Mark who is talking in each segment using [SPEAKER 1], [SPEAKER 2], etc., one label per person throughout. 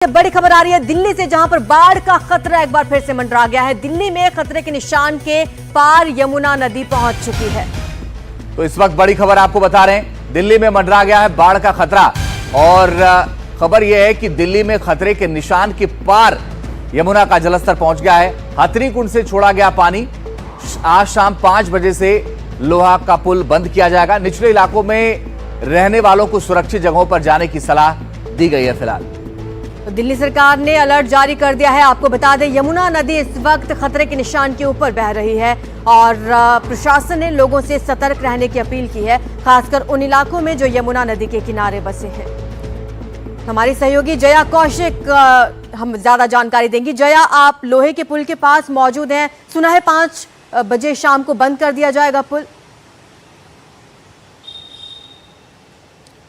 [SPEAKER 1] बड़ी खबर आ रही है दिल्ली से, जहां पर बाढ़ का खतरा एक बार फिर से मंडरा गया है। दिल्ली में खतरे के निशान के पार यमुना नदी पहुंच चुकी है।
[SPEAKER 2] तो इस वक्त बड़ी खबर आपको बता रहे हैं, दिल्ली में मंडरा गया है बाढ़ का खतरा। और खबर यह है कि दिल्ली में खतरे के निशान के पार यमुना का जलस्तर पहुंच गया है। हथनी कुंड से छोड़ा गया पानी। आज शाम 5 बजे से लोहा का पुल बंद किया जाएगा। निचले इलाकों में रहने वालों को सुरक्षित जगहों पर जाने की सलाह दी गई है। फिलहाल
[SPEAKER 1] तो दिल्ली सरकार ने अलर्ट जारी कर दिया है। आपको बता दें, यमुना नदी इस वक्त खतरे के निशान के ऊपर बह रही है और प्रशासन ने लोगों से सतर्क रहने की अपील की है, खासकर उन इलाकों में जो यमुना नदी के किनारे बसे हैं। हमारी सहयोगी जया कौशिक हम ज्यादा जानकारी देंगी। जया, आप लोहे के पुल के पास मौजूद हैं। सुना है 5 बजे शाम को बंद कर दिया जाएगा पुल।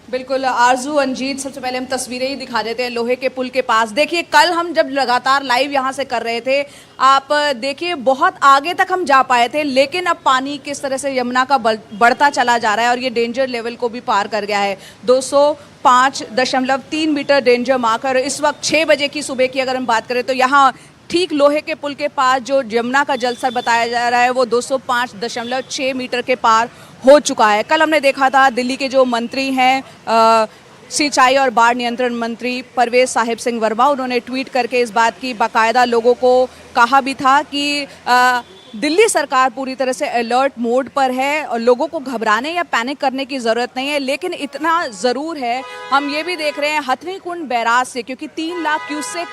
[SPEAKER 3] बिल्कुल आरजू, अंजीत, सबसे पहले हम तस्वीरें ही दिखा देते हैं लोहे के पुल के पास। देखिए, कल हम जब लगातार लाइव यहाँ से कर रहे थे, आप देखिए बहुत आगे तक हम जा पाए थे, लेकिन अब पानी किस तरह से यमुना का बढ़ता चला जा रहा है और ये डेंजर लेवल को भी पार कर गया है। 205.3 मीटर डेंजर मार्क। और इस वक्त 6 बजे की सुबह की अगर हम बात करें तो यहाँ ठीक लोहे के पुल के पास जो यमुना का जलस्तर बताया जा रहा है वो 205.6 मीटर के पार हो चुका है। कल हमने देखा था दिल्ली के जो मंत्री हैं सिंचाई और बाढ़ नियंत्रण मंत्री परवेज साहिब सिंह वर्मा, उन्होंने ट्वीट करके इस बात की बाकायदा लोगों को कहा भी था कि दिल्ली सरकार पूरी तरह से अलर्ट मोड पर है और लोगों को घबराने या पैनिक करने की ज़रूरत नहीं है। लेकिन इतना ज़रूर है, हम ये भी देख रहे हैं हथनी कुंड बैराज से, क्योंकि 3 लाख क्यूसेक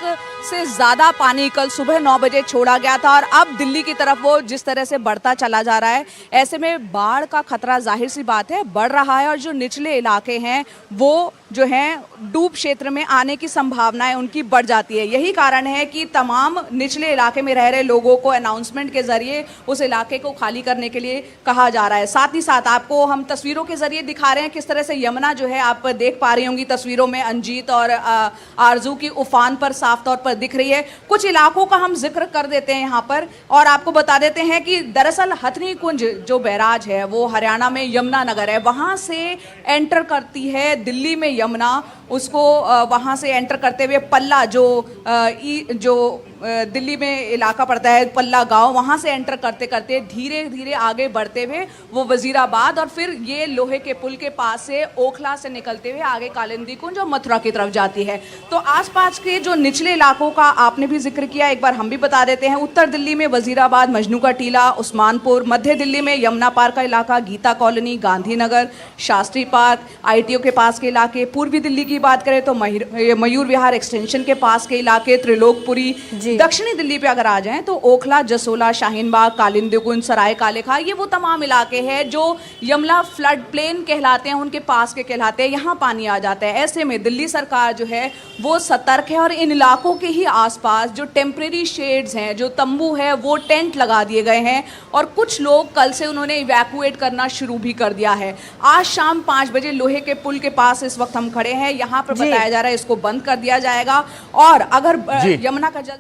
[SPEAKER 3] से ज़्यादा पानी कल सुबह 9 बजे छोड़ा गया था और अब दिल्ली की तरफ वो जिस तरह से बढ़ता चला जा रहा है, ऐसे में बाढ़ का खतरा जाहिर सी बात है बढ़ रहा है। और जो निचले इलाके हैं वो जो हैं डूब क्षेत्र में आने की संभावनाएं उनकी बढ़ जाती है। यही कारण है कि तमाम निचले इलाके में रह रहे लोगों को अनाउंसमेंट के जरिए उस इलाके को खाली करने के लिए कहा जा रहा है। साथ ही साथ आपको हम तस्वीरों के जरिए दिखा रहे हैं किस तरह से यमुना जो है, आप देख पा रही होंगी तस्वीरों में, अंजीत और आरजू की उफान पर साफ तौर पर दिख रही है। कुछ इलाकों का हम जिक्र कर देते हैं यहाँ पर और आपको बता देते हैं कि दरअसल हथनी कुंज जो बैराज है वो हरियाणा में यमुना नगर है, वहाँ से एंटर करती है दिल्ली में यमुना। उसको वहाँ से एंटर करते हुए पल्ला जो दिल्ली में इलाका पड़ता है, पल्ला गांव, वहाँ से एंटर करते करते धीरे धीरे आगे बढ़ते हुए वो वजीराबाद और फिर ये लोहे के पुल के पास से ओखला से निकलते हुए आगे कालिंदी कुंज और मथुरा की तरफ जाती है। तो आसपास के जो निचले इलाकों का आपने भी जिक्र किया, एक बार हम भी बता देते हैं। उत्तर दिल्ली में वजीराबाद, मजनू का टीला, उस्मानपुर, मध्य दिल्ली में यमुना पार्क का इलाका, Geeta colony, Gandhinagar, Shastri park, ITO के पास के इलाके, पूर्वी दिल्ली की बात करें तो मयूर विहार एक्सटेंशन के पास के इलाके, त्रिलोकपुरी। दक्षिणी दिल्ली पे अगर आ जाएं तो ओखला, जसोला, शाहीन बाग, कालिंदी कुंज, सराय काले खां, ये वो तमाम इलाके हैं जो यमुना फ्लड प्लेन कहलाते हैं, उनके पास के कहलाते हैं, यहाँ पानी आ जाता है। ऐसे में दिल्ली सरकार जो है वो सतर्क है और इन इलाकों के ही आसपास जो टेम्परेरी शेड्स हैं, जो तंबू है, वो टेंट लगा दिए गए हैं और कुछ लोग कल से उन्होंने इवैक्यूएट करना शुरू भी कर दिया है। आज शाम 5 बजे लोहे के पुल के पास इस वक्त हम खड़े हैं, यहाँ पर बताया जा रहा है इसको बंद कर दिया जाएगा और अगर यमुना का जल